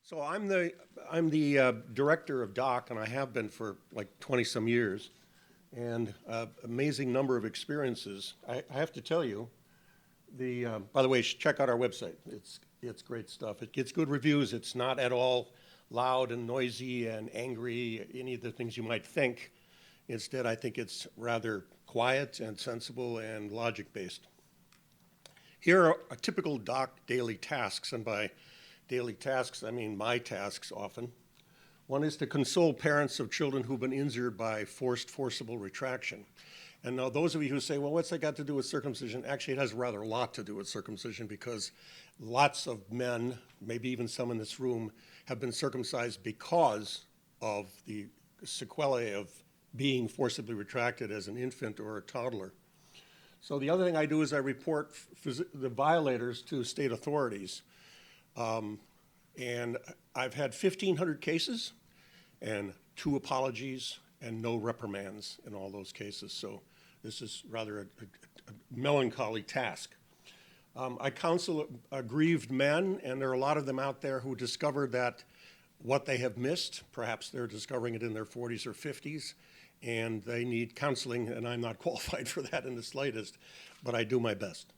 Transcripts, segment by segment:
So I'm the director of DOC, and I have been for like 20 some years, and amazing number of experiences. I have to tell you, by the way, check out our website. It's great stuff. It gets good reviews. It's not at all loud and noisy and angry, any of the things you might think. Instead, I think it's rather quiet and sensible and logic-based. Here are a typical DOC daily tasks, and by daily tasks, I mean my tasks often. One is to console parents of children who've been injured by forcible retraction. And now those of you who say, well, what's that got to do with circumcision? Actually, it has rather a lot to do with circumcision because lots of men, maybe even some in this room, have been circumcised because of the sequelae of being forcibly retracted as an infant or a toddler. So the other thing I do is I report the violators to state authorities. And I've had 1,500 cases and 2 apologies and no reprimands in all those cases. So this is rather a melancholy task. I counsel aggrieved men, and there are a lot of them out there who discovered that what they have missed, perhaps they're discovering it in their 40s or 50s, and they need counseling, and I'm not qualified for that in the slightest, but I do my best.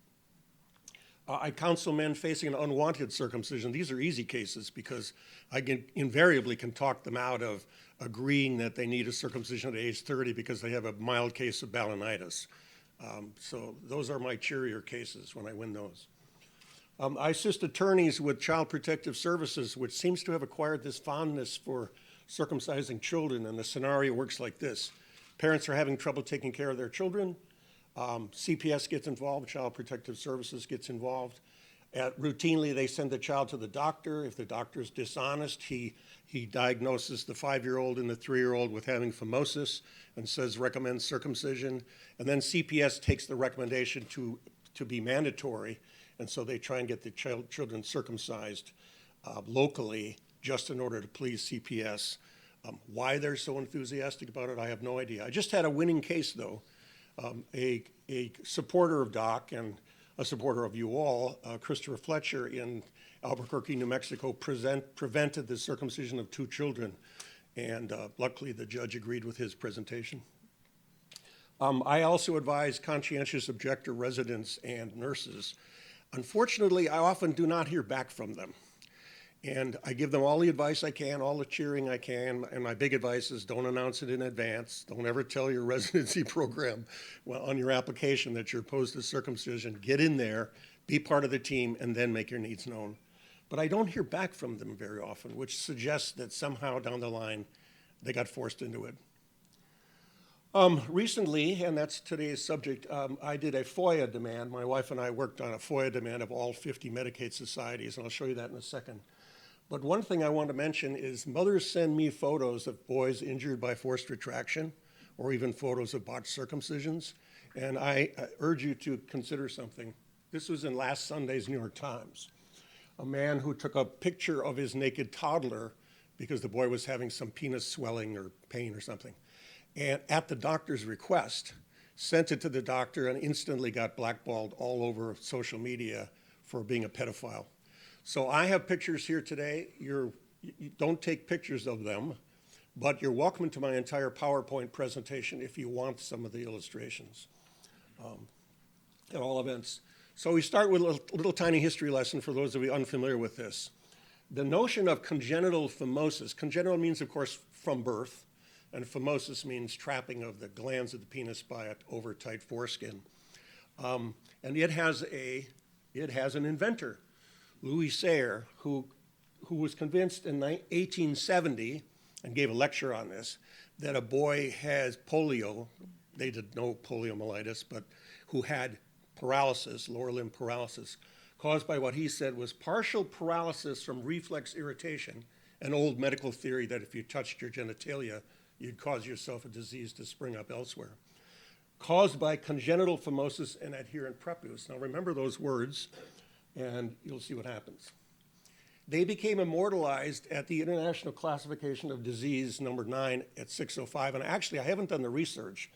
I counsel men facing an unwanted circumcision. These are easy cases because I invariably can talk them out of agreeing that they need a circumcision at age 30 because they have a mild case of balanitis. So those are my cheerier cases when I win those. I assist attorneys with Child Protective Services, which seems to have acquired this fondness for circumcising children, and the scenario works like this. Parents are having trouble taking care of their children. CPS gets involved, Child Protective Services gets involved. Routinely, they send the child to the doctor. If the doctor is dishonest, he diagnoses the 5-year-old and the 3-year-old with having phimosis and recommends circumcision. And then CPS takes the recommendation to be mandatory, and so they try and get the children circumcised locally just in order to please CPS. Why they're so enthusiastic about it, I have no idea. I just had a winning case, though. A supporter of DOC and a supporter of you all, Christopher Fletcher in Albuquerque, New Mexico, prevented the circumcision of 2 children, and luckily the judge agreed with his presentation. I also advise conscientious objector residents and nurses. Unfortunately, I often do not hear back from them. And I give them all the advice I can, all the cheering I can, and my big advice is don't announce it in advance. Don't ever tell your residency program on your application that you're opposed to circumcision. Get in there, be part of the team, and then make your needs known. But I don't hear back from them very often, which suggests that somehow down the line they got forced into it. Recently, and that's today's subject, I did a FOIA demand. My wife and I worked on a FOIA demand of all 50 Medicaid societies, and I'll show you that in a second. But one thing I want to mention is mothers send me photos of boys injured by forced retraction or even photos of botched circumcisions. And I urge you to consider something. This was in last Sunday's New York Times. A man who took a picture of his naked toddler because the boy was having some penis swelling or pain or something. And at the doctor's request, sent it to the doctor and instantly got blackballed all over social media for being a pedophile. So I have pictures here today. You don't take pictures of them, but you're welcome to my entire PowerPoint presentation if you want some of the illustrations at all events. So we start with a little tiny history lesson for those of you unfamiliar with this. The notion of congenital phimosis, congenital means, of course, from birth, and phimosis means trapping of the glands of the penis by an over-tight foreskin. And it has an inventor, Louis Sayre, who was convinced in 1870 and gave a lecture on this, that a boy has polio, they didn't know poliomyelitis, but who had paralysis, lower limb paralysis, caused by what he said was partial paralysis from reflex irritation, an old medical theory that if you touched your genitalia, you'd cause yourself a disease to spring up elsewhere, caused by congenital phimosis and adherent prepuce. Now remember those words, and you'll see what happens. They became immortalized at the International Classification of Disease number 9 at 605, and actually I haven't done the research.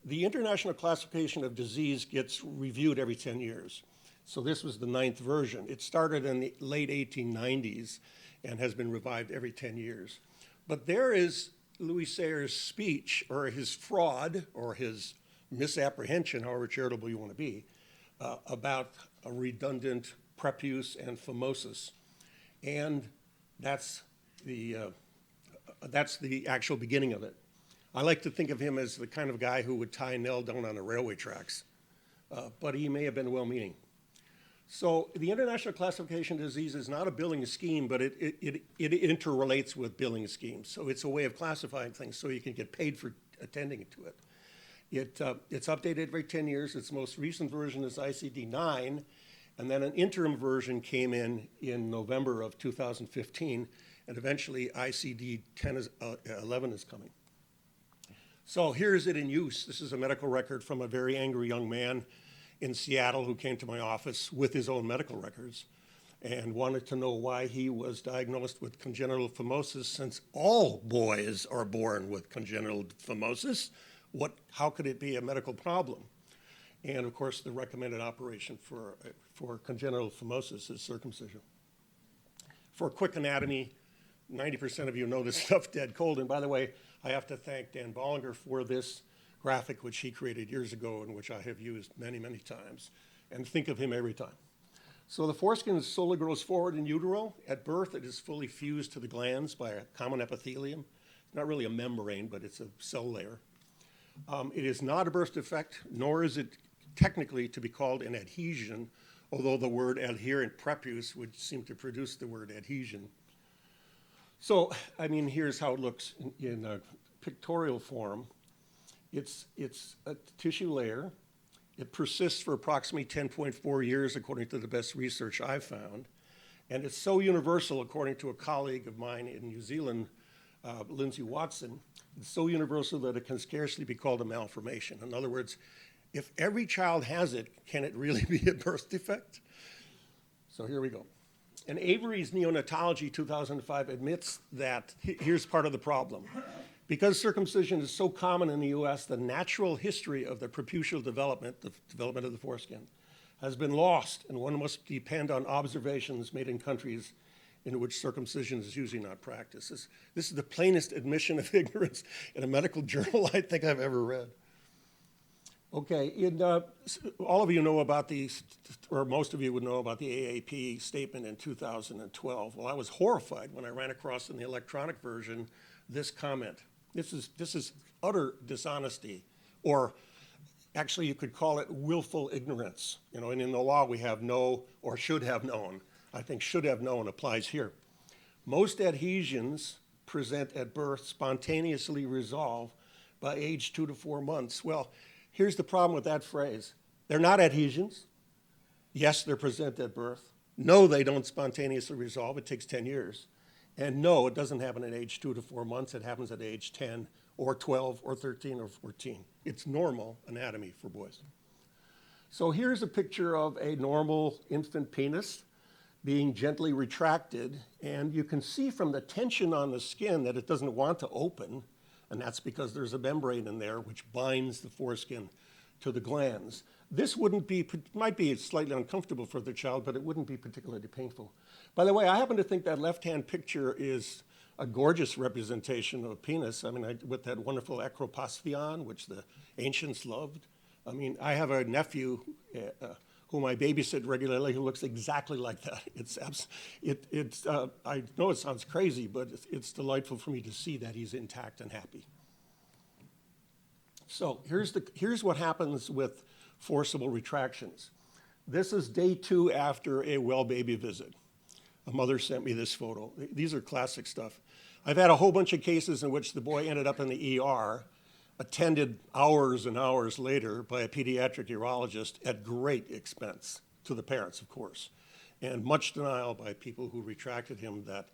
The International Classification of Disease gets reviewed every 10 years. So this was the 9th version. It started in the late 1890s, and has been revived every 10 years. But there is Louis Sayre's speech, or his fraud, or his misapprehension, however charitable you want to be, about a redundant prepuce and phimosis. And that's the actual beginning of it. I like to think of him as the kind of guy who would tie Nell down on the railway tracks, but he may have been well-meaning. So the International Classification of Disease is not a billing scheme, but it interrelates with billing schemes. So it's a way of classifying things so you can get paid for attending to it. It's updated every 10 years. Its most recent version is ICD-9, and then an interim version came in November of 2015, and eventually ICD-11 is coming. So here's it in use. This is a medical record from a very angry young man in Seattle who came to my office with his own medical records and wanted to know why he was diagnosed with congenital phimosis, since all boys are born with congenital phimosis. How could it be a medical problem? And of course, the recommended operation for congenital phimosis is circumcision. For a quick anatomy, 90% of you know this stuff dead cold. And by the way, I have to thank Dan Bollinger for this graphic, which he created years ago and which I have used many, many times, and think of him every time. So the foreskin slowly grows forward in utero. At birth, it is fully fused to the glands by a common epithelium. It's not really a membrane, but it's a cell layer. It is not a birth defect, nor is it technically to be called an adhesion, although the word adherent prepuce would seem to produce the word adhesion. So, I mean, here's how it looks in a pictorial form. It's a tissue layer. It persists for approximately 10.4 years, according to the best research I've found. And it's so universal, according to a colleague of mine in New Zealand, Lindsay Watson, it's so universal that it can scarcely be called a malformation. In other words, if every child has it, can it really be a birth defect? So here we go. And Avery's Neonatology 2005 admits that here's part of the problem. Because circumcision is so common in the US, the natural history of the preputial development, the development of the foreskin, has been lost, and one must depend on observations made in countries in which circumcision is usually not practiced. This is the plainest admission of ignorance in a medical journal I think I've ever read. Okay, all of you know about or most of you would know about the AAP statement in 2012. Well, I was horrified when I ran across in the electronic version this comment. This is utter dishonesty, or actually you could call it willful ignorance. You know, and in the law we have know or should have known. I think should have known applies here. Most adhesions present at birth spontaneously resolve by age 2 to 4 months. Well, here's the problem with that phrase. They're not adhesions. Yes, they're present at birth. No, they don't spontaneously resolve. It takes 10 years. And no, it doesn't happen at age 2 to 4 months. It happens at age 10 or 12 or 13 or 14. It's normal anatomy for boys. So here's a picture of a normal infant penis being gently retracted. And you can see from the tension on the skin that it doesn't want to open. And that's because there's a membrane in there which binds the foreskin to the glands. This might be slightly uncomfortable for the child, but it wouldn't be particularly painful. By the way, I happen to think that left-hand picture is a gorgeous representation of a penis. I mean, with that wonderful acropasthion, which the ancients loved. I mean, I have a nephew whom I babysit regularly who looks exactly like that. I know it sounds crazy, but it's delightful for me to see that he's intact and happy. So here's what happens with forcible retractions. This is day 2 after a well baby visit. A mother sent me this photo. These are classic stuff. I've had a whole bunch of cases in which the boy ended up in the ER, attended hours and hours later by a pediatric urologist at great expense to the parents, of course, and much denial by people who retracted him that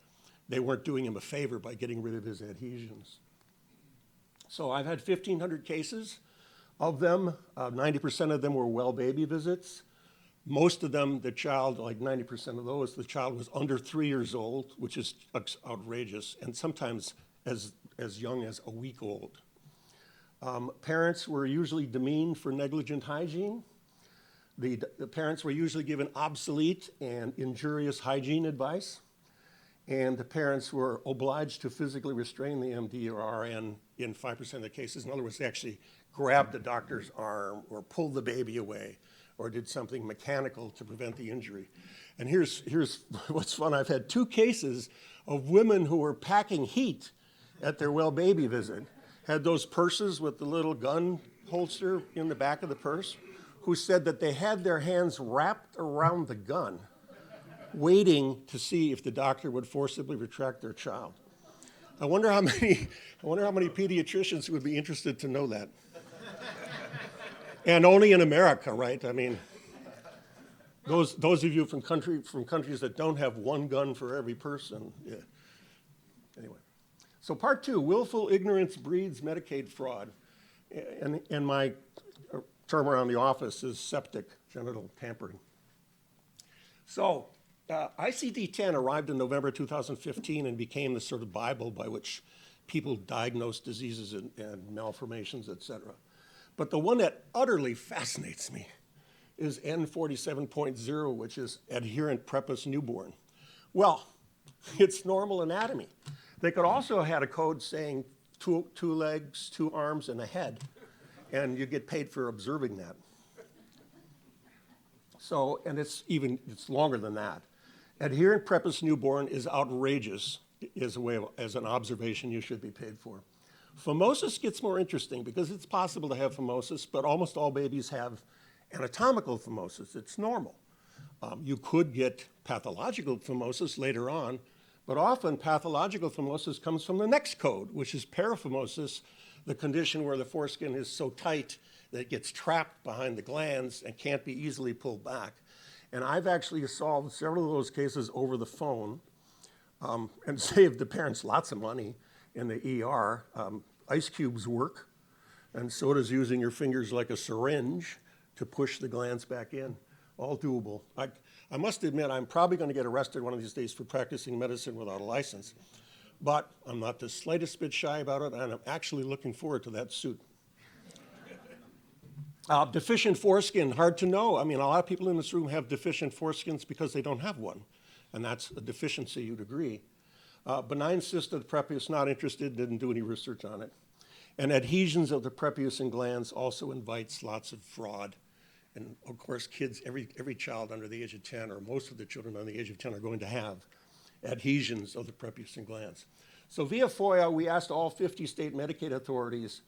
they weren't doing him a favor by getting rid of his adhesions. So I've had 1,500 cases. Of them, 90% of them were well baby visits. Most of them, the child, like 90% of those, the child was under 3 years old, which is outrageous, and sometimes as young as a week old. Parents were usually demeaned for negligent hygiene. The parents were usually given obsolete and injurious hygiene advice. and the parents were obliged to physically restrain the MD or RN in 5% of the cases. In other words, they actually grabbed the doctor's arm or pulled the baby away or did something mechanical to prevent the injury. And here's what's fun. I've had 2 cases of women who were packing heat at their well baby visit, had those purses with the little gun holster in the back of the purse, who said that they had their hands wrapped around the gun, waiting to see if the doctor would forcibly retract their child. I wonder how many pediatricians would be interested to know that. And only in America, right? I mean, those of you from countries that don't have one gun for every person. Yeah. Anyway, so part 2, willful ignorance breeds Medicaid fraud. And my term around the office is septic genital tampering. So ICD-10 arrived in November 2015 and became the sort of Bible by which people diagnose diseases and malformations, et cetera. But the one that utterly fascinates me is N47.0, which is adherent prepuce newborn. Well, it's normal anatomy. They could also have had a code saying two legs, 2 arms, and a head, and you get paid for observing that. So, and it's longer than that. Adherent prepuce newborn is outrageous as an observation you should be paid for. Phimosis gets more interesting because it's possible to have phimosis, but almost all babies have anatomical phimosis. It's normal. You could get pathological phimosis later on, but often pathological phimosis comes from the next code, which is paraphimosis, the condition where the foreskin is so tight that it gets trapped behind the glands and can't be easily pulled back. And I've actually solved several of those cases over the phone and saved the parents lots of money in the ER. Ice cubes work, and so does using your fingers like a syringe to push the glands back in. All doable. I must admit, I'm probably going to get arrested one of these days for practicing medicine without a license, but I'm not the slightest bit shy about it, and I'm actually looking forward to that suit. Deficient foreskin, hard to know. I mean, a lot of people in this room have deficient foreskins because they don't have one, and that's a deficiency, you'd agree. Benign cyst of the prepuce, not interested, didn't do any research on it. And adhesions of the prepuce and glands also invites lots of fraud. And of course, kids, every child under the age of 10, or most of the children under the age of 10 are going to have adhesions of the prepuce and glands. So via FOIA, we asked all 50 state Medicaid authorities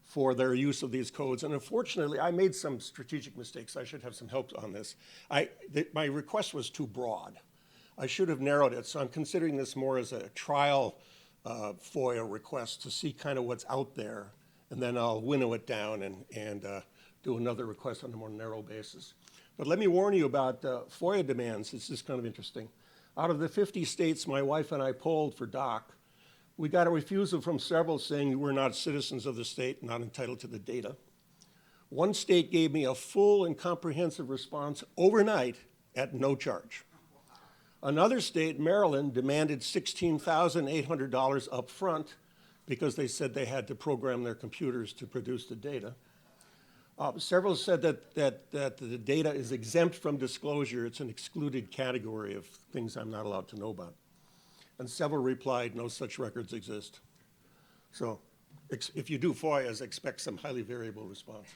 for their use of these codes. And unfortunately, I made some strategic mistakes. I should have some help on this. My request was too broad. I should have narrowed it, so I'm considering this more as a trial FOIA request to see kind of what's out there, and then I'll winnow it down and do another request on a more narrow basis. But let me warn you about FOIA demands. This is kind of interesting. Out of the 50 states my wife and I polled for DOC, we got a refusal from several saying we're not citizens of the state, not entitled to the data. One state gave me a full and comprehensive response overnight at no charge. Another state, Maryland, demanded $16,800 up front because they said they had to program their computers to produce the data. Several said that the data is exempt from disclosure. It's an excluded category of things I'm not allowed to know about. And several replied, no such records exist. So if you do FOIAs, expect some highly variable response.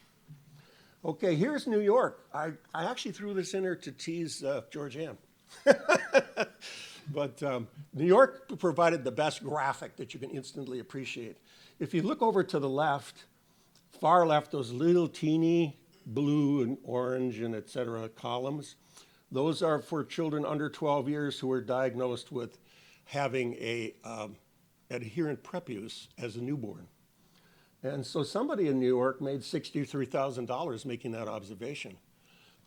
Okay, here's New York. I actually threw this in here to tease Georgianne. But New York provided the best graphic that you can instantly appreciate. If you look over to the left, far left, those little teeny blue and orange and et cetera columns, those are for children under 12 years who are diagnosed with having a adherent prepuce as a newborn. And so somebody in New York made $63,000 making that observation.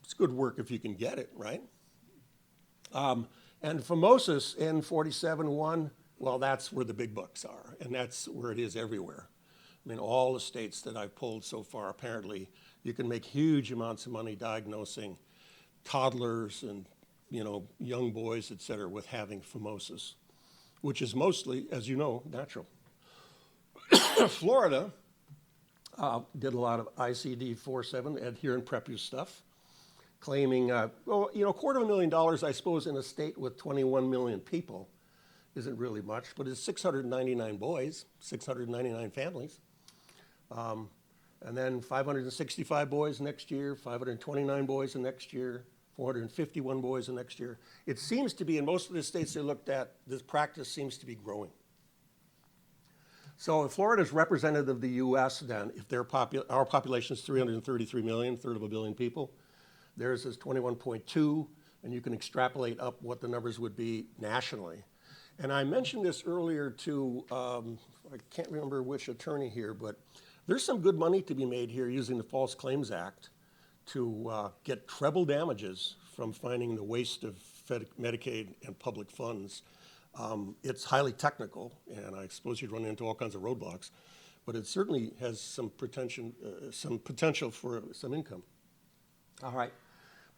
It's good work if you can get it, right? And phimosis in 47.1, well, that's where the big bucks are, and that's where it is everywhere. I mean, all the states that I've polled so far, apparently, you can make huge amounts of money diagnosing toddlers and, young boys, et cetera, with having phimosis, which is mostly, as you know, natural. Florida did a lot of ICD-47, adherent prepuce stuff, claiming, $250,000, I suppose, in a state with 21 million people isn't really much, but it's 699 boys, 699 families. And then 565 boys next year, 529 boys the next year, 451 boys the next year. It seems to be, in most of the states they looked at, this practice seems to be growing. So if Florida is representative of the US, then if our population is 333 million, third of a billion people, theirs is 21.2, and you can extrapolate up what the numbers would be nationally. And I mentioned this earlier to, I can't remember which attorney here, but there's some good money to be made here using the False Claims Act to get treble damages from finding the waste of Medicaid and public funds. It's highly technical, and I suppose you'd run into all kinds of roadblocks, but it certainly has some potential for some income. All right,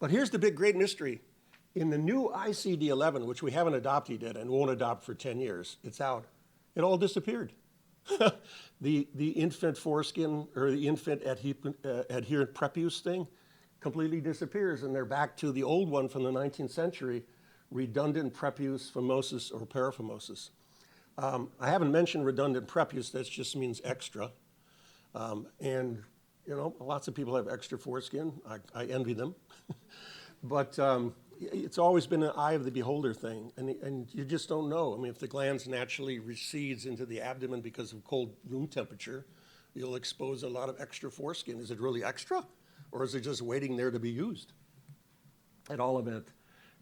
but here's the big great mystery. In the new ICD-11, which we haven't adopted yet and won't adopt for 10 years, it's out. It all disappeared. The infant foreskin or the infant adherent prep use thing completely disappears, and they're back to the old one from the 19th century, redundant prep use phimosis or paraphimosis. I haven't mentioned redundant prep use, that just means extra. And you know, lots of people have extra foreskin. I envy them. But it's always been an eye of the beholder thing, and you just don't know. I mean, if the glands naturally recedes into the abdomen because of cold room temperature, you'll expose a lot of extra foreskin. Is it really extra, or is it just waiting there to be used? At all events,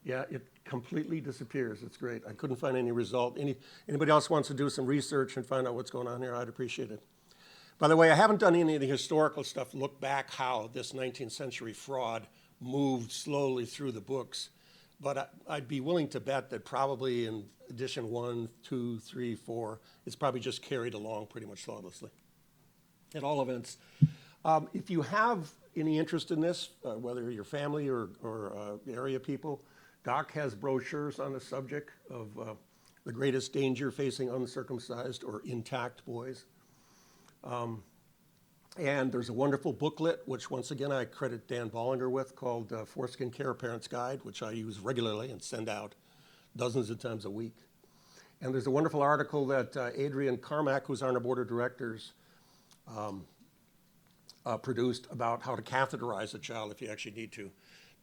yeah, it completely disappears. It's great. I couldn't find any result. Anybody else wants to do some research and find out what's going on here, I'd appreciate it. By the way, I haven't done any of the historical stuff, look back how this 19th century fraud moved slowly through the books, but I'd be willing to bet that probably in edition 1, 2, 3, 4, it's probably just carried along pretty much flawlessly. At all events, if you have any interest in this, whether you're family or area people, Doc has brochures on the subject of the greatest danger facing uncircumcised or intact boys. And there's a wonderful booklet, which once again I credit Dan Bollinger with, called Foreskin Care Parent's Guide, which I use regularly and send out dozens of times a week. And there's a wonderful article that Adrian Carmack, who's on our board of directors, produced about how to catheterize a child if you actually need to.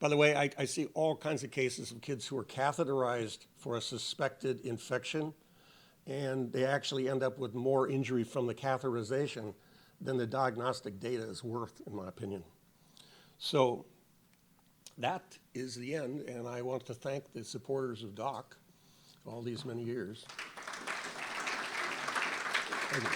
By the way, I see all kinds of cases of kids who are catheterized for a suspected infection, and they actually end up with more injury from the catheterization than the diagnostic data is worth, in my opinion. So that is the end, and I want to thank the supporters of DOC all these many years. Thank you.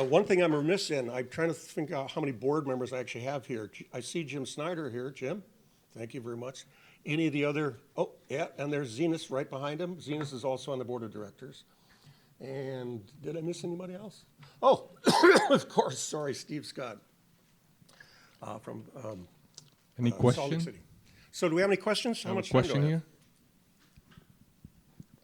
One thing I'm remiss in, I'm trying to think out how many board members I actually have here. I see Jim Snyder here. Jim, thank you very much. Any of the other, oh, yeah, and there's Zenas right behind him. Zenas is also on the board of directors. And did I miss anybody else? Oh, of course, sorry, Steve Scott from Any Salt Lake question? City. So do we have any questions? How much question time do I have?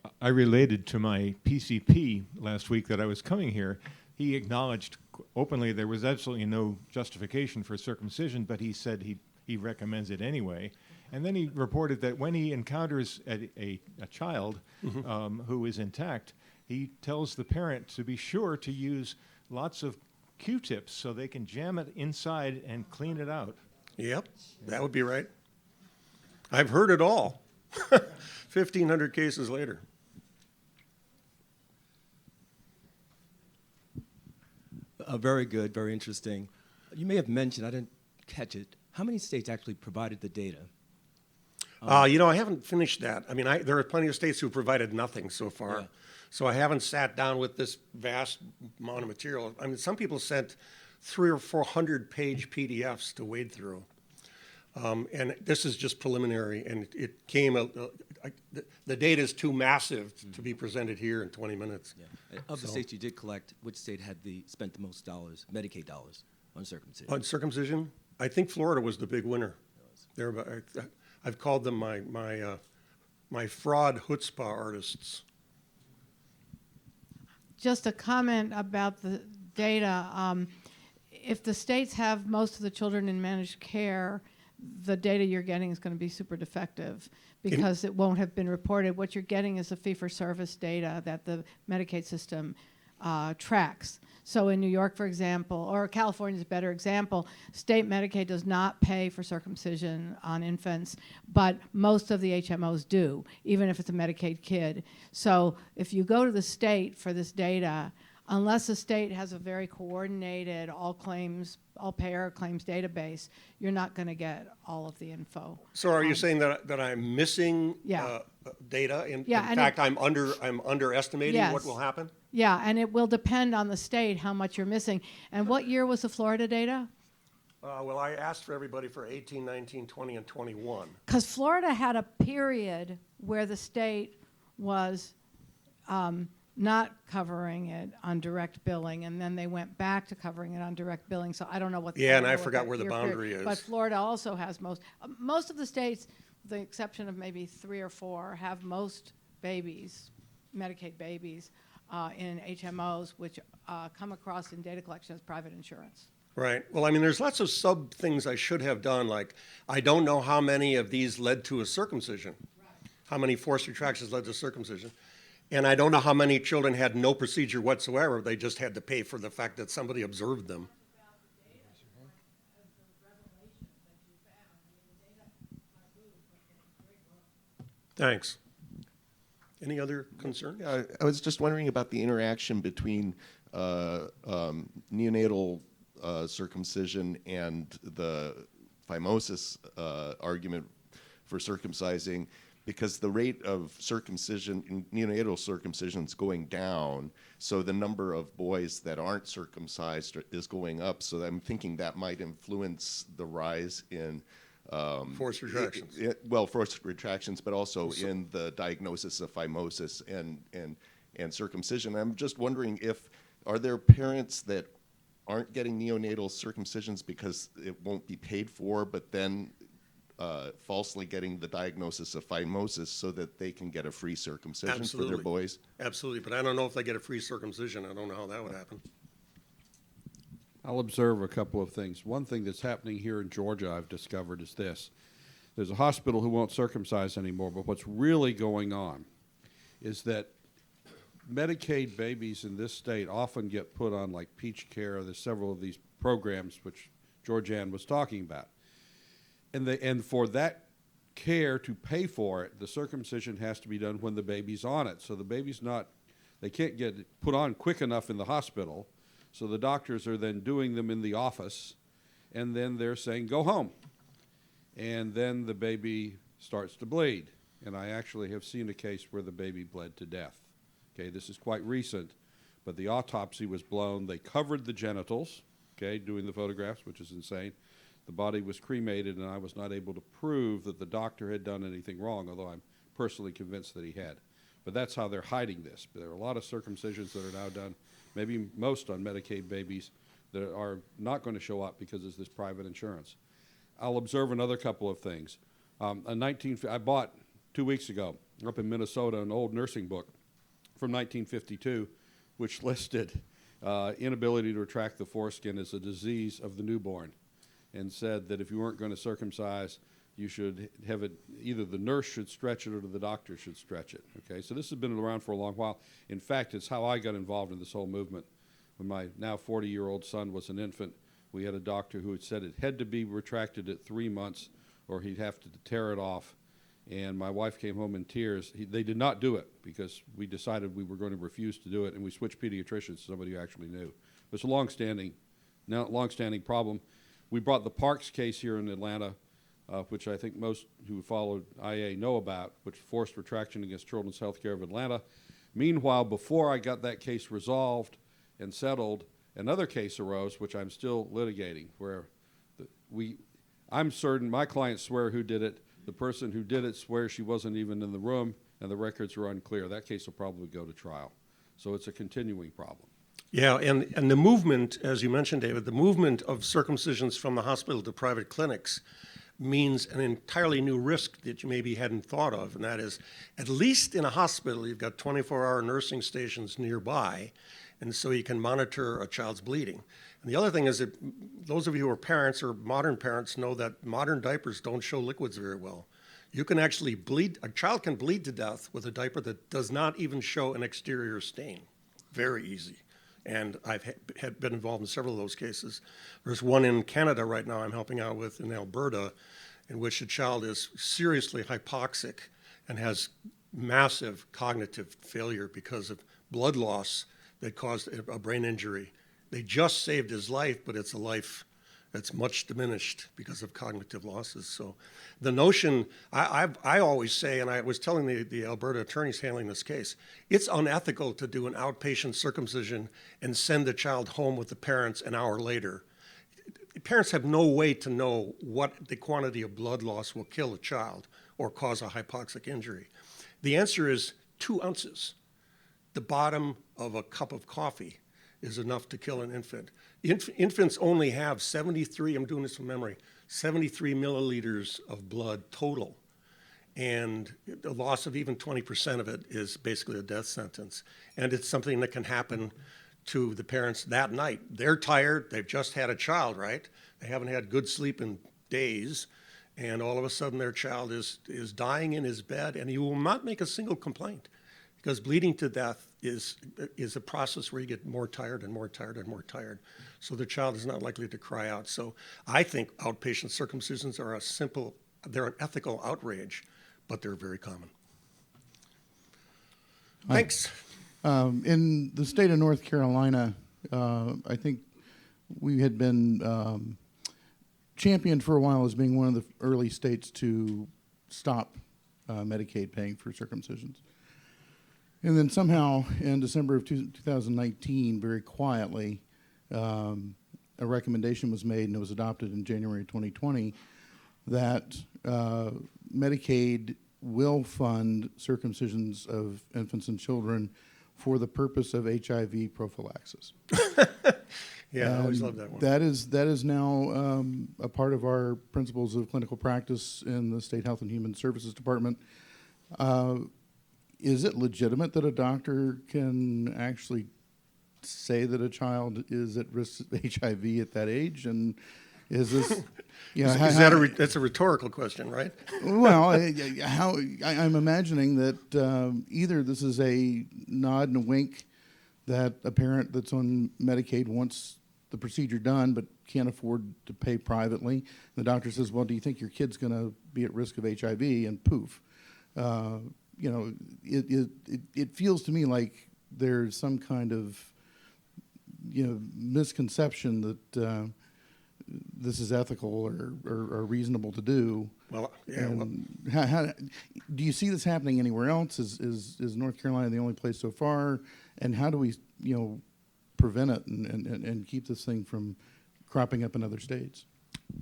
here? I related to my PCP last week that I was coming here. He acknowledged openly there was absolutely no justification for circumcision, but he said he recommends it anyway. And then he reported that when he encounters a child who is intact, he tells the parent to be sure to use lots of Q-tips so they can jam it inside and clean it out. Yep, that would be right. I've heard it all. 1,500 cases later. Very good, very interesting. You may have mentioned, I didn't catch it, how many states actually provided the data? You know, I haven't finished that. I mean, there are plenty of states who provided nothing so far. Yeah. So I haven't sat down with this vast amount of material. I mean, some people sent 300 or 400 page PDFs to wade through. And this is just preliminary, and it came, the data is too massive to be presented here in 20 minutes. Yeah. Of the states you did collect, which state had spent the most dollars, Medicaid dollars, on circumcision? On circumcision, I think Florida was the big winner. I've called them my fraud chutzpah artists. Just a comment about the data. If the states have most of the children in managed care, the data you're getting is going to be super defective because it won't have been reported. What you're getting is the fee-for-service data that the Medicaid system tracks. So in New York, for example, or California is a better example, state Medicaid does not pay for circumcision on infants, but most of the HMOs do, even if it's a Medicaid kid. So if you go to the state for this data, unless the state has a very coordinated all payer claims database, you're not going to get all of the info. So are you saying that I'm missing Yeah. data? In Yeah, and fact, I'm underestimating Yes. what will happen? Yeah, and it will depend on the state how much you're missing. And what year was the Florida data? Well, I asked for everybody for 18, 19, 20, and 21. Because Florida had a period where the state was not covering it on direct billing, and then they went back to covering it on direct billing. So I don't know what. Yeah, and don't I know what forgot that where the year boundary period- is. But Florida also has most of the states, with the exception of maybe 3 or 4, have most babies, Medicaid babies, in HMOs, which come across in data collection as private insurance. Right. Well, I mean, there's lots of sub things I should have done, like I don't know how many of these led to a circumcision. How many forced retractions led to circumcision. And I don't know how many children had no procedure whatsoever. They just had to pay for the fact that somebody observed them. Thanks. Any other concerns? I was just wondering about the interaction between neonatal circumcision and the phimosis argument for circumcising, because the rate of circumcision, neonatal circumcision, is going down, so the number of boys that aren't circumcised is going up. So I'm thinking that might influence the rise in Forced retractions. forced retractions, but also in the diagnosis of phimosis and circumcision. I'm just wondering are there parents that aren't getting neonatal circumcisions because it won't be paid for, but then falsely getting the diagnosis of phimosis so that they can get a free circumcision for their boys? Absolutely, but I don't know if they get a free circumcision. I don't know how that would happen. I'll observe a couple of things. One thing that's happening here in Georgia I've discovered is this. There's a hospital who won't circumcise anymore, but what's really going on is that Medicaid babies in this state often get put on like Peach Care. There's several of these programs which Georgianne was talking about. And for that care to pay for it, the circumcision has to be done when the baby's on it. So the baby's they can't get put on quick enough in the hospital. So the doctors are then doing them in the office, and then they're saying, go home. And then the baby starts to bleed. And I actually have seen a case where the baby bled to death. Okay, this is quite recent, but the autopsy was blown. They covered the genitals, okay, doing the photographs, which is insane. The body was cremated, and I was not able to prove that the doctor had done anything wrong, although I'm personally convinced that he had. But that's how they're hiding this. There are a lot of circumcisions that are now done, maybe most on Medicaid babies, that are not going to show up because it's this private insurance. I'll observe another couple of things. I bought 2 weeks ago up in Minnesota an old nursing book from 1952, which listed inability to retract the foreskin as a disease of the newborn, and said that if you weren't going to circumcise, you should have it, either the nurse should stretch it or the doctor should stretch it. Okay, so this has been around for a long while. In fact, it's how I got involved in this whole movement. When my now 40-year-old son was an infant, we had a doctor who had said it had to be retracted at 3 months or he'd have to tear it off. And my wife came home in tears. They did not do it because we decided we were going to refuse to do it, and we switched pediatricians to somebody who actually knew. It's a long-standing problem. We brought the Parks case here in Atlanta, which I think most who followed IA know about, which forced retraction against Children's Healthcare of Atlanta. Meanwhile, before I got that case resolved and settled, another case arose, which I'm still litigating, where I'm certain my clients swear who did it. The person who did it swears she wasn't even in the room, and the records are unclear. That case will probably go to trial. So it's a continuing problem. Yeah, and the movement, as you mentioned, David, the movement of circumcisions from the hospital to private clinics means an entirely new risk that you maybe hadn't thought of, and that is, at least in a hospital, you've got 24-hour nursing stations nearby, and so you can monitor a child's bleeding. And the other thing is that those of you who are parents or modern parents know that modern diapers don't show liquids very well. You can actually bleed, a child can bleed to death with a diaper that does not even show an exterior stain. Very easy. And I've had been involved in several of those cases. There's one in Canada right now I'm helping out with in Alberta, in which a child is seriously hypoxic and has massive cognitive failure because of blood loss that caused a brain injury. They just saved his life, but it's a life that's much diminished because of cognitive losses. So the notion, I always say, and I was telling the Alberta attorneys handling this case, it's unethical to do an outpatient circumcision and send the child home with the parents an hour later. Parents have no way to know what the quantity of blood loss will kill a child or cause a hypoxic injury. The answer is 2 ounces. The bottom of a cup of coffee is enough to kill an infant. Infants only have 73, I'm doing this from memory, 73 milliliters of blood total. And the loss of even 20% of it is basically a death sentence. And it's something that can happen to the parents that night. They're tired, they've just had a child, right? They haven't had good sleep in days, and all of a sudden their child is dying in his bed, and he will not make a single complaint. Because bleeding to death is a process where you get more tired and more tired and more tired. So the child is not likely to cry out. So I think outpatient circumcisions are they're an ethical outrage, but they're very common. Thanks. In the state of North Carolina, I think we had been championed for a while as being one of the early states to stop Medicaid paying for circumcisions. And then somehow in December of 2019, very quietly, a recommendation was made and it was adopted in January 2020 that Medicaid will fund circumcisions of infants and children for the purpose of HIV prophylaxis. Yeah, I always love that one. That is now a part of our principles of clinical practice in the State Health and Human Services Department. Is it legitimate that a doctor can actually say that a child is at risk of HIV at that age? And is this, That's a rhetorical question, right? well, I'm imagining that either this is a nod and a wink that a parent that's on Medicaid wants the procedure done but can't afford to pay privately. The doctor says, well, do you think your kid's going to be at risk of HIV? And poof. It feels to me like there's some kind of misconception that this is ethical or reasonable to do. Well, yeah. How, do you see this happening anywhere else? Is North Carolina the only place so far? And how do we prevent it and keep this thing from cropping up in other states?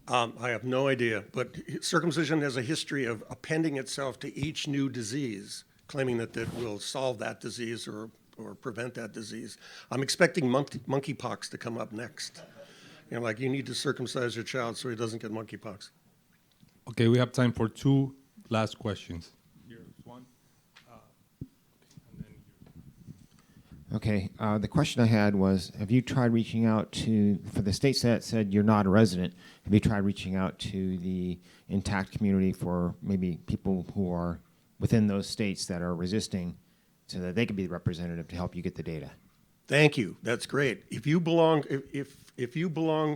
I have no idea, but circumcision has a history of appending itself to each new disease, claiming that it will solve that disease or prevent that disease. I'm expecting monkeypox to come up next. You need to circumcise your child so he doesn't get monkeypox. Okay, we have time for 2 last questions. Here's one. Okay, the question I had was, have you tried reaching out for the states that said you're not a resident, have you tried reaching out to the intact community for maybe people who are within those states that are resisting so that they could be the representative to help you get the data? Thank you. That's great. If you belong,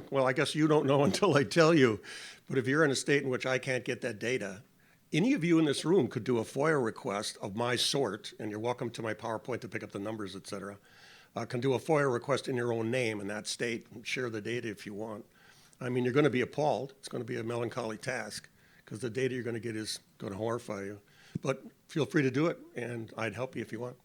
well, I guess you don't know until I tell you, but if you're in a state in which I can't get that data, any of you in this room could do a FOIA request of my sort, and you're welcome to my PowerPoint to pick up the numbers, et cetera. Can do a FOIA request in your own name in that state and share the data if you want. I mean, you're going to be appalled. It's going to be a melancholy task because the data you're going to get is going to horrify you. But feel free to do it, and I'd help you if you want.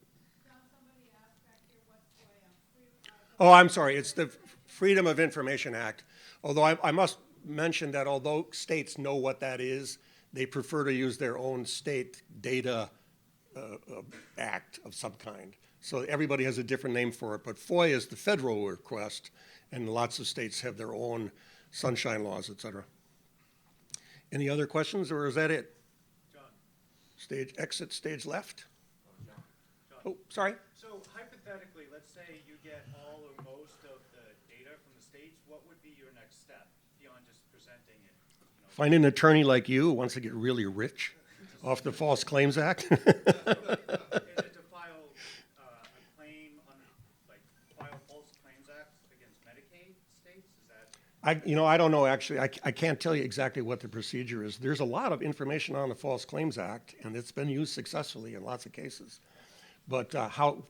Oh, I'm sorry. It's the Freedom of Information Act. Although I must mention that although states know what that is, they prefer to use their own state data act of some kind. So everybody has a different name for it. But FOIA is the federal request, and lots of states have their own sunshine laws, et cetera. Any other questions, or is that it? John. Stage exit, stage left? Oh, sorry. So hypothetically, let's say you get all or most of the data from the states, what would be your next step beyond just presenting it? Find an attorney like you who wants to get really rich off the False Claims Act. Is it to file a claim on, like, file false claims act against Medicaid states? Is that? I don't know, actually. I can't tell you exactly what the procedure is. There's a lot of information on the False Claims Act, and it's been used successfully in lots of cases. But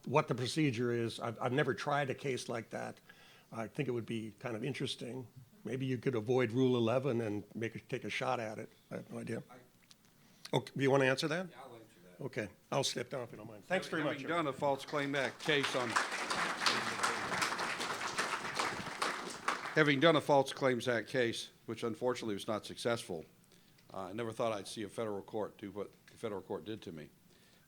what the procedure is, I've never tried a case like that. I think it would be kind of interesting. Maybe you could avoid Rule 11 and take a shot at it. I have no idea. Okay, do you want to answer that? I'll answer that. Okay, I'll step down if you don't mind. Thanks very much. Having done a False Claim Act case on, having done a False Claims Act case, which unfortunately was not successful, I never thought I'd see a federal court do what the federal court did to me.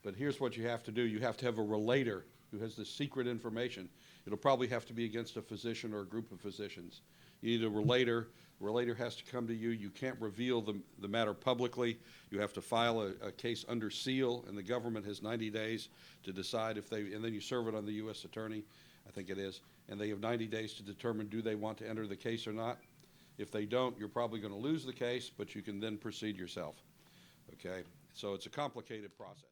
But here's what you have to do. You have to have a relator who has this secret information. It'll probably have to be against a physician or a group of physicians. You need a relator. The relator has to come to you. You can't reveal the matter publicly. You have to file a case under seal, and the government has 90 days to decide if they, and then you serve it on the U.S. attorney, I think it is, and they have 90 days to determine do they want to enter the case or not. If they don't, you're probably going to lose the case, but you can then proceed yourself. Okay? So it's a complicated process.